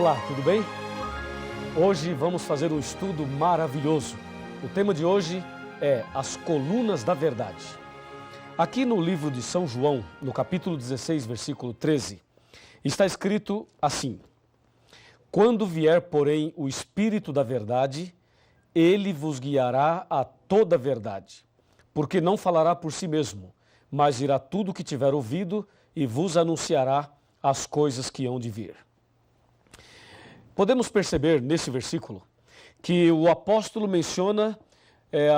Olá, tudo bem? Hoje vamos fazer um estudo maravilhoso. O tema de hoje é as colunas da verdade. Aqui no livro de São João, no capítulo 16, versículo 13, está escrito assim: Quando vier, porém, o Espírito da verdade, ele vos guiará a toda a verdade, porque não falará por si mesmo, mas dirá tudo o que tiver ouvido e vos anunciará as coisas que hão de vir. Podemos perceber nesse versículo que o apóstolo menciona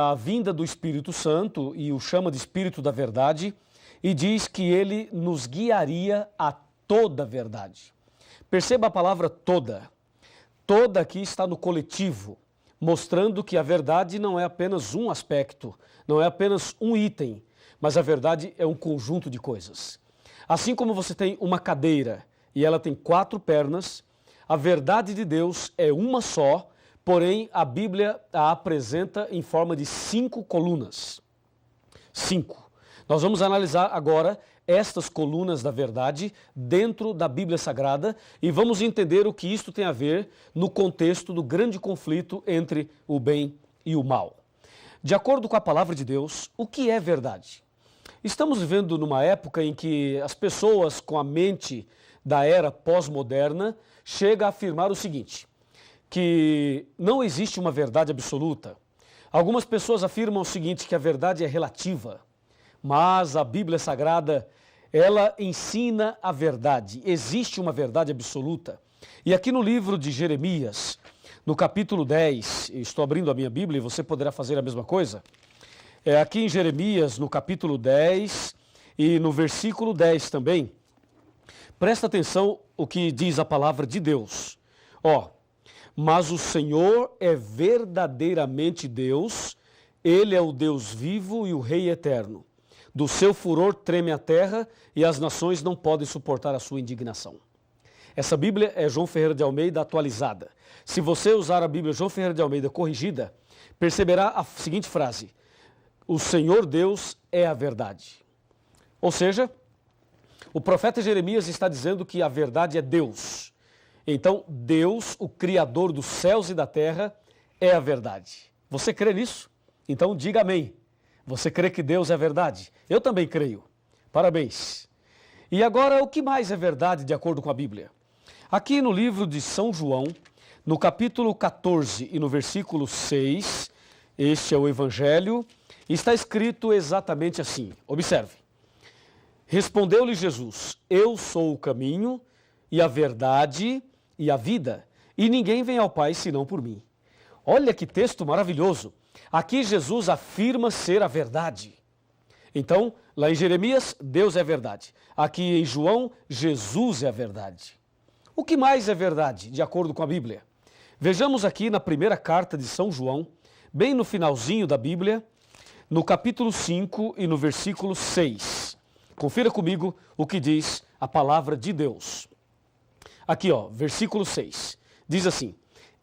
a vinda do Espírito Santo e o chama de Espírito da Verdade e diz que ele nos guiaria a toda a verdade. Perceba a palavra toda. Toda aqui está no coletivo, mostrando que a verdade não é apenas um aspecto, não é apenas um item, mas a verdade é um conjunto de coisas. Assim como você tem uma cadeira e ela tem 4 pernas, a verdade de Deus é uma só, porém a Bíblia a apresenta em forma de 5 colunas. 5. Nós vamos analisar agora estas colunas da verdade dentro da Bíblia Sagrada e vamos entender o que isto tem a ver no contexto do grande conflito entre o bem e o mal. De acordo com a palavra de Deus, o que é verdade? Estamos vivendo numa época em que as pessoas com a mente da era pós-moderna chegam a afirmar o seguinte, que não existe uma verdade absoluta. Algumas pessoas afirmam o seguinte, que a verdade é relativa, mas a Bíblia Sagrada, ela ensina a verdade, existe uma verdade absoluta. E aqui no livro de Jeremias, no capítulo 10, estou abrindo a minha Bíblia e você poderá fazer a mesma coisa, aqui em Jeremias, no capítulo 10 e no versículo 10 também, presta atenção o que diz a palavra de Deus. Mas o Senhor é verdadeiramente Deus, Ele é o Deus vivo e o Rei eterno. Do seu furor treme a terra e as nações não podem suportar a sua indignação. Essa Bíblia é João Ferreira de Almeida atualizada. Se você usar a Bíblia João Ferreira de Almeida corrigida, perceberá a seguinte frase: o Senhor Deus é a verdade. Ou seja, o profeta Jeremias está dizendo que a verdade é Deus. Então, Deus, o Criador dos céus e da terra, é a verdade. Você crê nisso? Então, diga amém. Você crê que Deus é a verdade? Eu também creio. Parabéns. E agora, o que mais é verdade de acordo com a Bíblia? Aqui no livro de São João, no capítulo 14 e no versículo 6, este é o Evangelho, está escrito exatamente assim. Observe. Respondeu-lhe Jesus: Eu sou o caminho e a verdade e a vida, e ninguém vem ao Pai senão por mim. Olha que texto maravilhoso. Aqui Jesus afirma ser a verdade. Então, lá em Jeremias, Deus é a verdade. Aqui em João, Jesus é a verdade. O que mais é verdade, de acordo com a Bíblia? Vejamos aqui na primeira carta de São João, bem no finalzinho da Bíblia, no capítulo 5 e no versículo 6. Confira comigo o que diz a palavra de Deus. Aqui, versículo 6. Diz assim: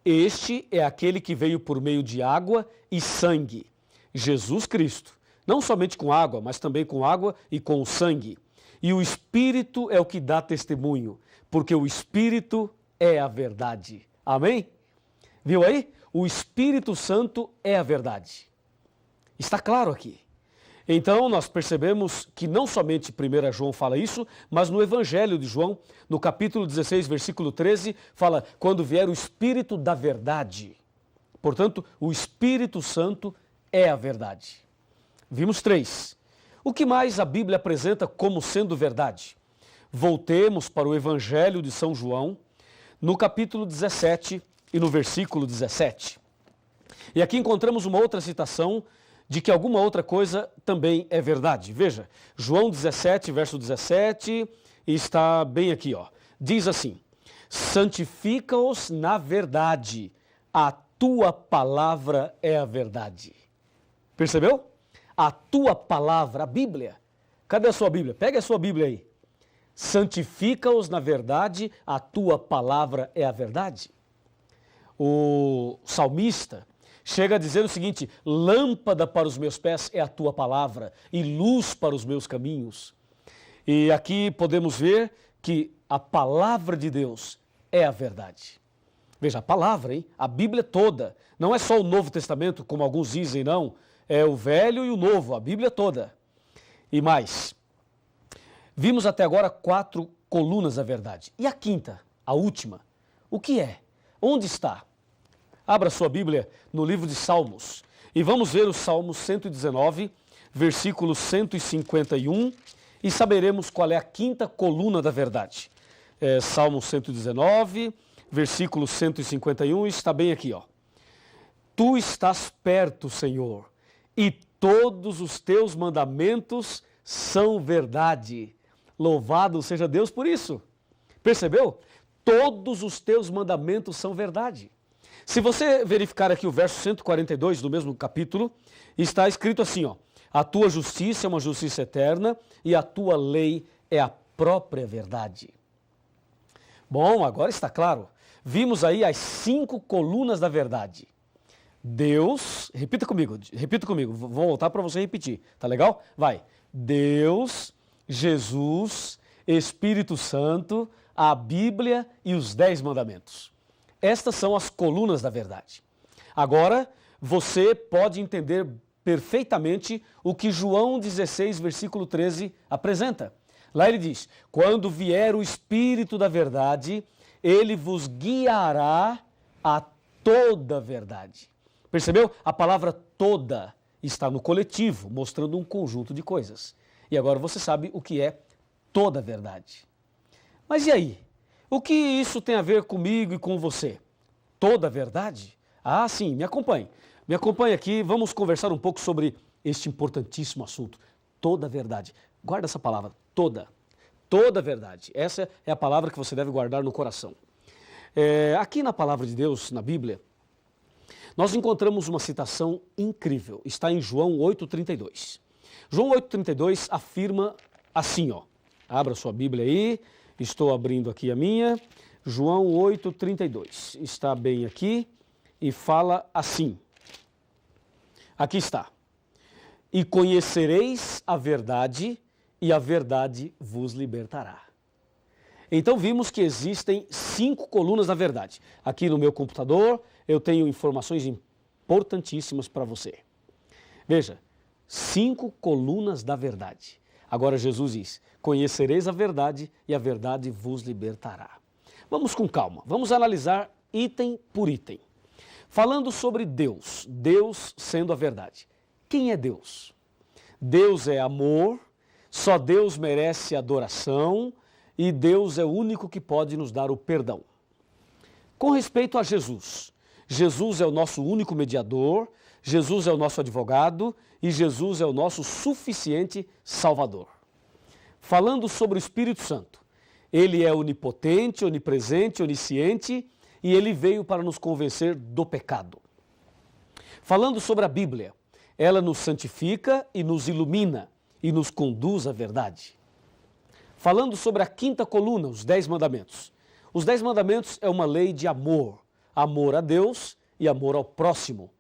Este é aquele que veio por meio de água e sangue, Jesus Cristo. Não somente com água, mas também com água e com o sangue. E o Espírito é o que dá testemunho, porque o Espírito é a verdade. Amém? Viu aí? O Espírito Santo é a verdade. Está claro aqui. Então, nós percebemos que não somente 1 João fala isso, mas no Evangelho de João, no capítulo 16, versículo 13, fala, quando vier o Espírito da verdade. Portanto, o Espírito Santo é a verdade. Vimos 3. O que mais a Bíblia apresenta como sendo verdade? Voltemos para o Evangelho de São João, no capítulo 17 e no versículo 17. E aqui encontramos uma outra citação de que alguma outra coisa também é verdade. Veja, João 17, verso 17, está bem aqui, Diz assim: santifica-os na verdade, a tua palavra é a verdade. Percebeu? A tua palavra, a Bíblia. Cadê a sua Bíblia? Pega a sua Bíblia aí. Santifica-os na verdade, a tua palavra é a verdade. O salmista chega a dizer o seguinte: lâmpada para os meus pés é a tua palavra e luz para os meus caminhos. E aqui podemos ver que a palavra de Deus é a verdade. Veja, a palavra, hein? A Bíblia toda. Não é só o Novo Testamento, como alguns dizem, não. É o Velho e o Novo, a Bíblia toda. E mais, vimos até agora 4 colunas da verdade. E a quinta, a última, o que é? Onde está? Abra sua Bíblia no livro de Salmos e vamos ver o Salmo 119, versículo 151 e saberemos qual é a quinta coluna da verdade. Salmo 119, versículo 151, está bem aqui, ó. Tu estás perto, Senhor, e todos os teus mandamentos são verdade. Louvado seja Deus por isso. Percebeu? Todos os teus mandamentos são verdade. Se você verificar aqui o verso 142 do mesmo capítulo, está escrito assim, ó: a tua justiça é uma justiça eterna e a tua lei é a própria verdade. Bom, agora está claro. Vimos aí as 5 colunas da verdade. Deus, repita comigo, vou voltar para você repetir, tá legal? Vai. Deus, Jesus, Espírito Santo, a Bíblia e os 10 mandamentos. Estas são as colunas da verdade. Agora, você pode entender perfeitamente o que João 16, versículo 13 apresenta. Lá ele diz: quando vier o Espírito da verdade, ele vos guiará a toda a verdade. Percebeu? A palavra toda está no coletivo, mostrando um conjunto de coisas. E agora você sabe o que é toda a verdade. Mas e aí? O que isso tem a ver comigo e com você? Toda a verdade? Ah, sim, me acompanhe. Me acompanhe aqui, vamos conversar um pouco sobre este importantíssimo assunto. Toda a verdade. Guarda essa palavra, toda. Toda a verdade. Essa é a palavra que você deve guardar no coração. Aqui na palavra de Deus, na Bíblia, nós encontramos uma citação incrível. Está em João 8,32. João 8,32 afirma assim, ó. Abra sua Bíblia aí. Estou abrindo aqui a minha. João 8,32. Está bem aqui e fala assim. Aqui está. E conhecereis a verdade, e a verdade vos libertará. Então vimos que existem 5 colunas da verdade. Aqui no meu computador eu tenho informações importantíssimas para você. Veja, 5 colunas da verdade. Agora Jesus diz: conhecereis a verdade e a verdade vos libertará. Vamos com calma, vamos analisar item por item. Falando sobre Deus, Deus sendo a verdade. Quem é Deus? Deus é amor, só Deus merece adoração e Deus é o único que pode nos dar o perdão. Com respeito a Jesus, Jesus é o nosso único mediador, Jesus é o nosso advogado e Jesus é o nosso suficiente Salvador. Falando sobre o Espírito Santo, ele é onipotente, onipresente, onisciente e ele veio para nos convencer do pecado. Falando sobre a Bíblia, ela nos santifica e nos ilumina e nos conduz à verdade. Falando sobre a quinta coluna, os 10 mandamentos. Os 10 mandamentos é uma lei de amor, amor a Deus e amor ao próximo.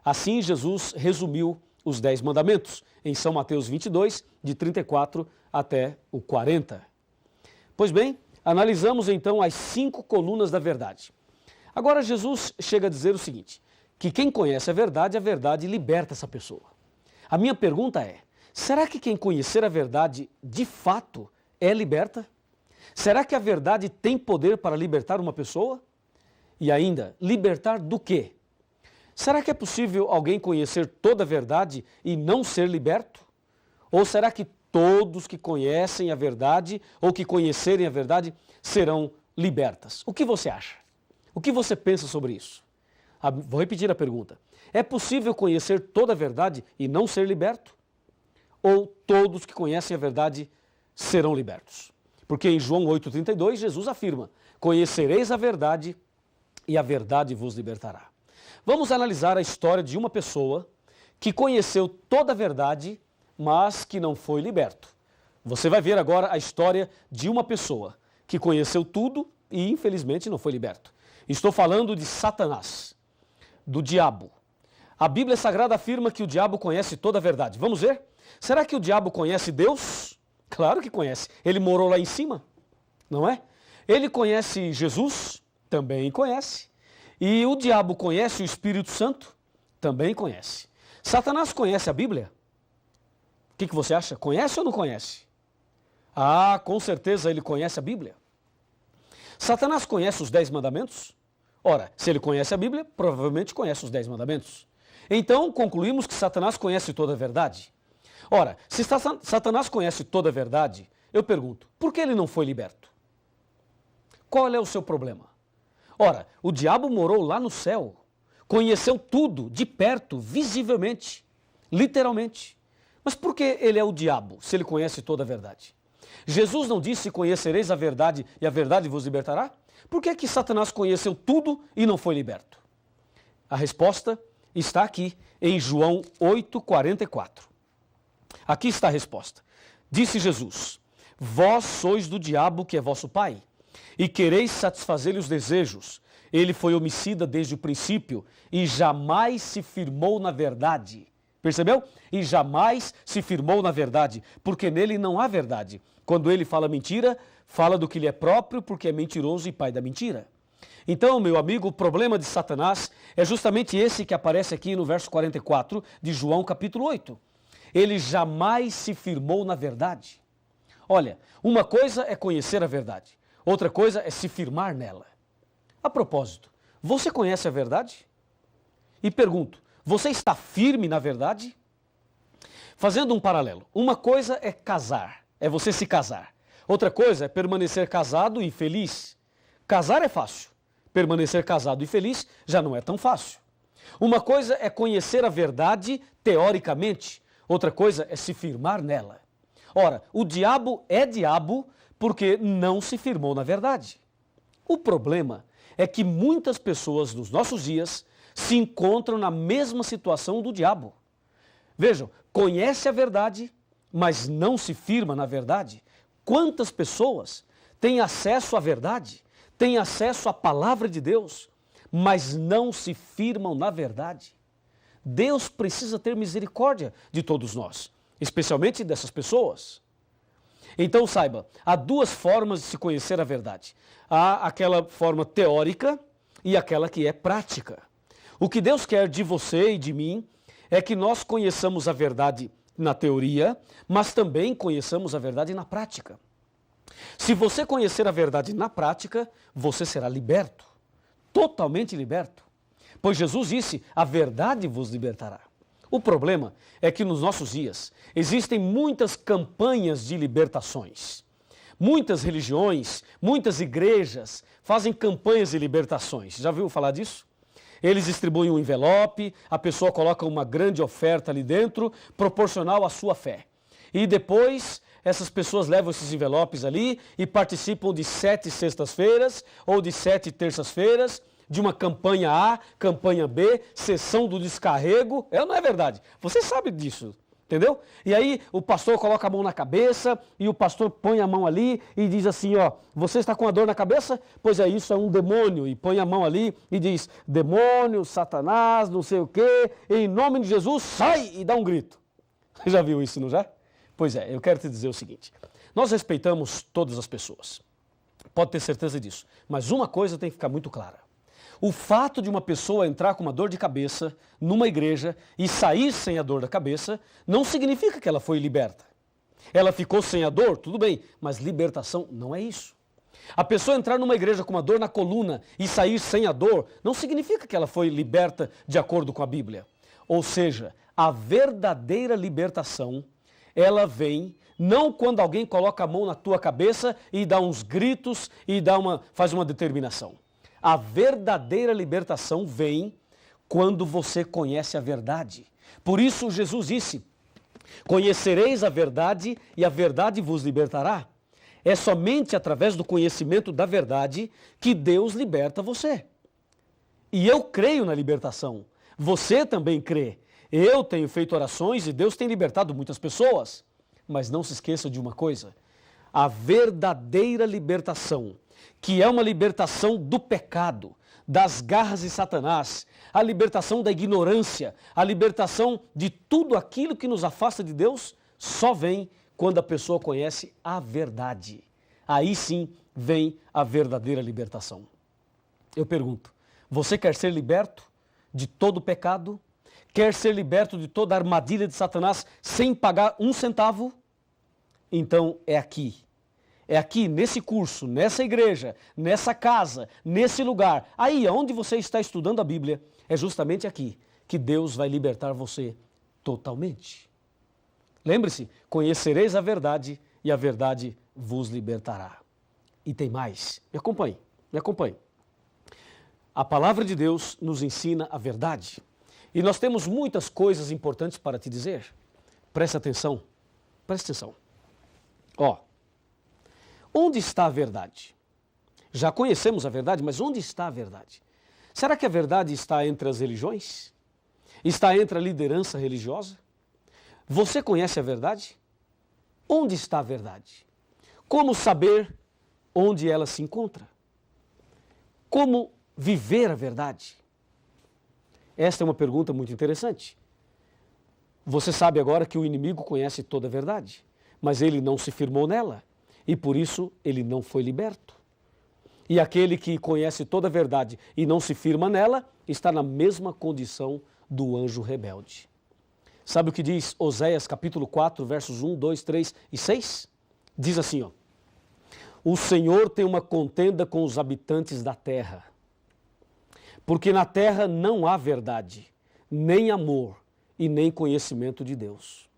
Assim Jesus resumiu os 10 mandamentos em São Mateus 22, de 34 até o 40. Pois bem, analisamos então as 5 colunas da verdade. Agora Jesus chega a dizer o seguinte, que quem conhece a verdade liberta essa pessoa. A minha pergunta é, será que quem conhecer a verdade de fato é liberta? Será que a verdade tem poder para libertar uma pessoa? E ainda, libertar do quê? Será que é possível alguém conhecer toda a verdade e não ser liberto? Ou será que todos que conhecem a verdade ou que conhecerem a verdade serão libertas? O que você acha? O que você pensa sobre isso? Vou repetir a pergunta. É possível conhecer toda a verdade e não ser liberto? Ou todos que conhecem a verdade serão libertos? Porque em João 8,32 Jesus afirma, conhecereis a verdade e a verdade vos libertará. Vamos analisar a história de uma pessoa que conheceu toda a verdade, mas que não foi liberto. Você vai ver agora a história de uma pessoa que conheceu tudo e infelizmente não foi liberto. Estou falando de Satanás, do diabo. A Bíblia Sagrada afirma que o diabo conhece toda a verdade. Vamos ver? Será que o diabo conhece Deus? Claro que conhece. Ele morou lá em cima, não é? Ele conhece Jesus? Também conhece. E o diabo conhece o Espírito Santo? Também conhece. Satanás conhece a Bíblia? O que você acha? Conhece ou não conhece? Ah, com certeza ele conhece a Bíblia. Satanás conhece os 10 mandamentos? Ora, se ele conhece a Bíblia, provavelmente conhece os 10 mandamentos. Então, concluímos que Satanás conhece toda a verdade. Ora, se Satanás conhece toda a verdade, eu pergunto, por que ele não foi liberto? Qual é o seu problema? Ora, o diabo morou lá no céu, conheceu tudo de perto, visivelmente, literalmente. Mas por que ele é o diabo, se ele conhece toda a verdade? Jesus não disse, conhecereis a verdade e a verdade vos libertará? Por que Satanás conheceu tudo e não foi liberto? A resposta está aqui em João 8,44. Aqui está a resposta. Disse Jesus, vós sois do diabo que é vosso pai, e quereis satisfazer-lhe os desejos. Ele foi homicida desde o princípio e jamais se firmou na verdade. Percebeu? E jamais se firmou na verdade, porque nele não há verdade. Quando ele fala mentira, fala do que lhe é próprio, porque é mentiroso e pai da mentira. Então, meu amigo, o problema de Satanás é justamente esse que aparece aqui no verso 44 de João capítulo 8. Ele jamais se firmou na verdade. Olha, uma coisa é conhecer a verdade, outra coisa é se firmar nela. A propósito, você conhece a verdade? E pergunto, você está firme na verdade? Fazendo um paralelo, uma coisa é casar, é você se casar. Outra coisa é permanecer casado e feliz. Casar é fácil, permanecer casado e feliz já não é tão fácil. Uma coisa é conhecer a verdade teoricamente, outra coisa é se firmar nela. Ora, o diabo é diabo porque não se firmou na verdade. O problema é que muitas pessoas nos nossos dias se encontram na mesma situação do diabo. Vejam, conhece a verdade, mas não se firma na verdade. Quantas pessoas têm acesso à verdade, têm acesso à palavra de Deus, mas não se firmam na verdade? Deus precisa ter misericórdia de todos nós, especialmente dessas pessoas. Então saiba, há duas formas de se conhecer a verdade. Há aquela forma teórica e aquela que é prática. O que Deus quer de você e de mim é que nós conheçamos a verdade na teoria, mas também conheçamos a verdade na prática. Se você conhecer a verdade na prática, você será liberto, totalmente liberto. Pois Jesus disse, a verdade vos libertará. O problema é que nos nossos dias existem muitas campanhas de libertações. Muitas religiões, muitas igrejas fazem campanhas de libertações. Já ouviu falar disso? Eles distribuem um envelope, a pessoa coloca uma grande oferta ali dentro, proporcional à sua fé. E depois, essas pessoas levam esses envelopes ali e participam de 7 sextas-feiras ou de 7 terças-feiras, de uma campanha A, campanha B, sessão do descarrego. É ou não é verdade? Você sabe disso. Entendeu? E aí o pastor coloca a mão na cabeça e o pastor põe a mão ali e diz assim, ó, você está com a dor na cabeça? Pois é, isso é um demônio. E põe a mão ali e diz, demônio, Satanás, não sei o quê, em nome de Jesus, sai! E dá um grito. Você já viu isso, não já? Pois é, eu quero te dizer o seguinte, nós respeitamos todas as pessoas. Pode ter certeza disso. Mas uma coisa tem que ficar muito clara. O fato de uma pessoa entrar com uma dor de cabeça numa igreja e sair sem a dor da cabeça não significa que ela foi liberta. Ela ficou sem a dor, tudo bem, mas libertação não é isso. A pessoa entrar numa igreja com uma dor na coluna e sair sem a dor não significa que ela foi liberta de acordo com a Bíblia. Ou seja, a verdadeira libertação, ela vem não quando alguém coloca a mão na tua cabeça e dá uns gritos e faz uma determinação. A verdadeira libertação vem quando você conhece a verdade. Por isso Jesus disse, conhecereis a verdade e a verdade vos libertará. É somente através do conhecimento da verdade que Deus liberta você. E eu creio na libertação. Você também crê. Eu tenho feito orações e Deus tem libertado muitas pessoas. Mas não se esqueça de uma coisa, a verdadeira libertação, que é uma libertação do pecado, das garras de Satanás, a libertação da ignorância, a libertação de tudo aquilo que nos afasta de Deus, só vem quando a pessoa conhece a verdade. Aí sim vem a verdadeira libertação. Eu pergunto, você quer ser liberto de todo pecado? Quer ser liberto de toda armadilha de Satanás sem pagar um centavo? Então é aqui, nesse curso, nessa igreja, nessa casa, nesse lugar, aí onde você está estudando a Bíblia, é justamente aqui que Deus vai libertar você totalmente. Lembre-se, conhecereis a verdade e a verdade vos libertará. E tem mais, me acompanhe. A palavra de Deus nos ensina a verdade. E nós temos muitas coisas importantes para te dizer. Presta atenção. Onde está a verdade? Já conhecemos a verdade, mas onde está a verdade? Será que a verdade está entre as religiões? Está entre a liderança religiosa? Você conhece a verdade? Onde está a verdade? Como saber onde ela se encontra? Como viver a verdade? Esta é uma pergunta muito interessante. Você sabe agora que o inimigo conhece toda a verdade, mas ele não se firmou nela e por isso ele não foi liberto. E aquele que conhece toda a verdade e não se firma nela está na mesma condição do anjo rebelde. Sabe o que diz Oséias capítulo 4, versos 1, 2, 3 e 6? Diz assim, o Senhor tem uma contenda com os habitantes da terra, porque na terra não há verdade, nem amor e nem conhecimento de Deus.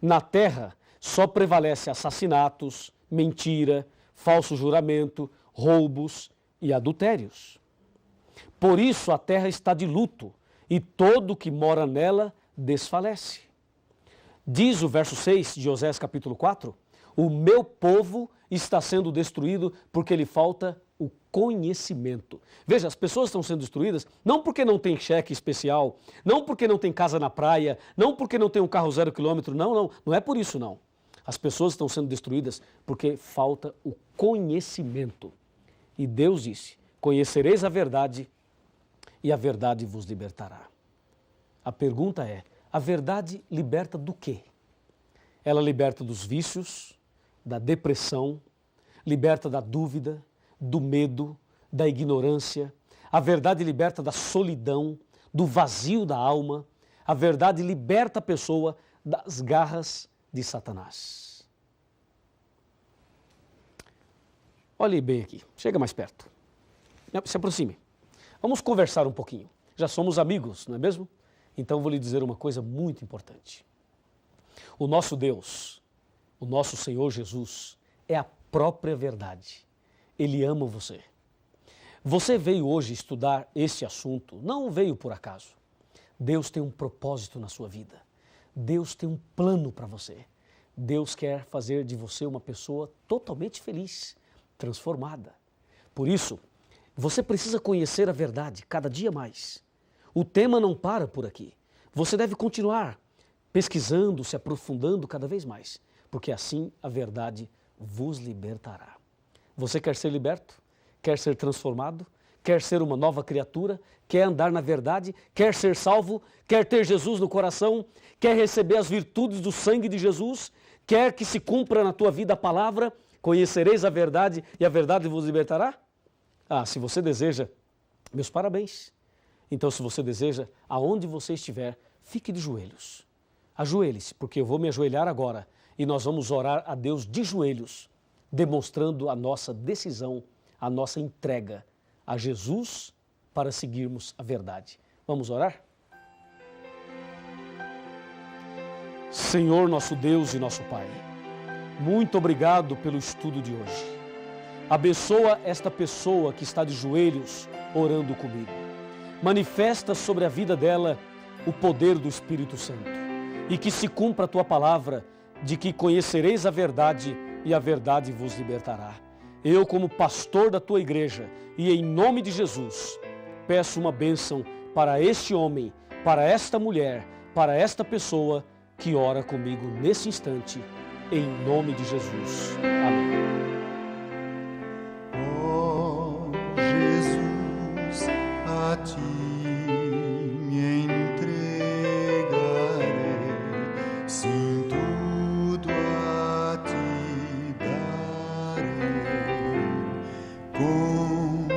Na terra só prevalece assassinatos, mentira, falso juramento, roubos e adultérios. Por isso a terra está de luto e todo o que mora nela desfalece. Diz o verso 6 de Oséias capítulo 4, o meu povo está sendo destruído porque lhe falta o conhecimento. Veja, as pessoas estão sendo destruídas não porque não tem cheque especial, não porque não tem casa na praia, não porque não tem um carro 0 quilômetro, não é por isso não. As pessoas estão sendo destruídas porque falta o conhecimento. E Deus disse, conhecereis a verdade e a verdade vos libertará. A pergunta é, a verdade liberta do quê? Ela liberta dos vícios, da depressão, liberta da dúvida, do medo, da ignorância. A verdade liberta da solidão, do vazio da alma. A verdade liberta a pessoa das garras de Satanás. Olhe bem aqui, chega mais perto. Se aproxime. Vamos conversar um pouquinho. Já somos amigos, não é mesmo? Então vou lhe dizer uma coisa muito importante. O nosso Deus, o nosso Senhor Jesus, é a própria verdade. Ele ama você. Você veio hoje estudar este assunto, não veio por acaso. Deus tem um propósito na sua vida. Deus tem um plano para você. Deus quer fazer de você uma pessoa totalmente feliz, transformada. Por isso, você precisa conhecer a verdade cada dia mais. O tema não para por aqui. Você deve continuar pesquisando, se aprofundando cada vez mais, porque assim a verdade vos libertará. Você quer ser liberto? Quer ser transformado? Quer ser uma nova criatura? Quer andar na verdade? Quer ser salvo? Quer ter Jesus no coração? Quer receber as virtudes do sangue de Jesus? Quer que se cumpra na tua vida a palavra? Conhecereis a verdade e a verdade vos libertará? Se você deseja, meus parabéns. Então, se você deseja, aonde você estiver, fique de joelhos. Ajoelhe-se, porque eu vou me ajoelhar agora e nós vamos orar a Deus de joelhos, demonstrando a nossa decisão, a nossa entrega a Jesus para seguirmos a verdade. Vamos orar? Senhor, nosso Deus e nosso Pai, muito obrigado pelo estudo de hoje. Abençoa esta pessoa que está de joelhos orando comigo. Manifesta sobre a vida dela o poder do Espírito Santo e que se cumpra a tua palavra de que conhecereis a verdade e a verdade vos libertará. Eu, como pastor da tua igreja e em nome de Jesus, peço uma bênção para este homem, para esta mulher, para esta pessoa que ora comigo nesse instante, em nome de Jesus. Amém. Oh, Jesus, a ti me entregarei, sim, tudo a ti darei, com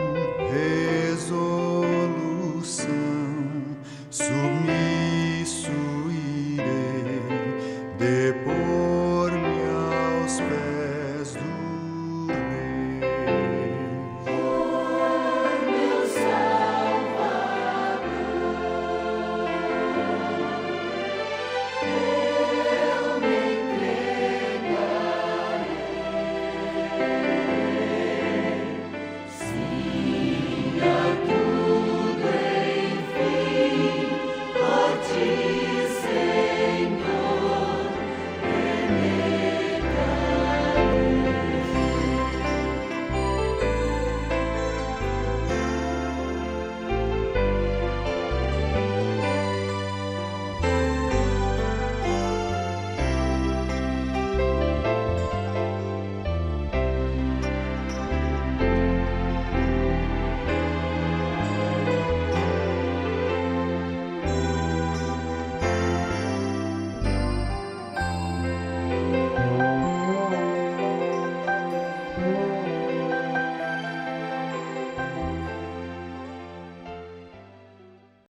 depois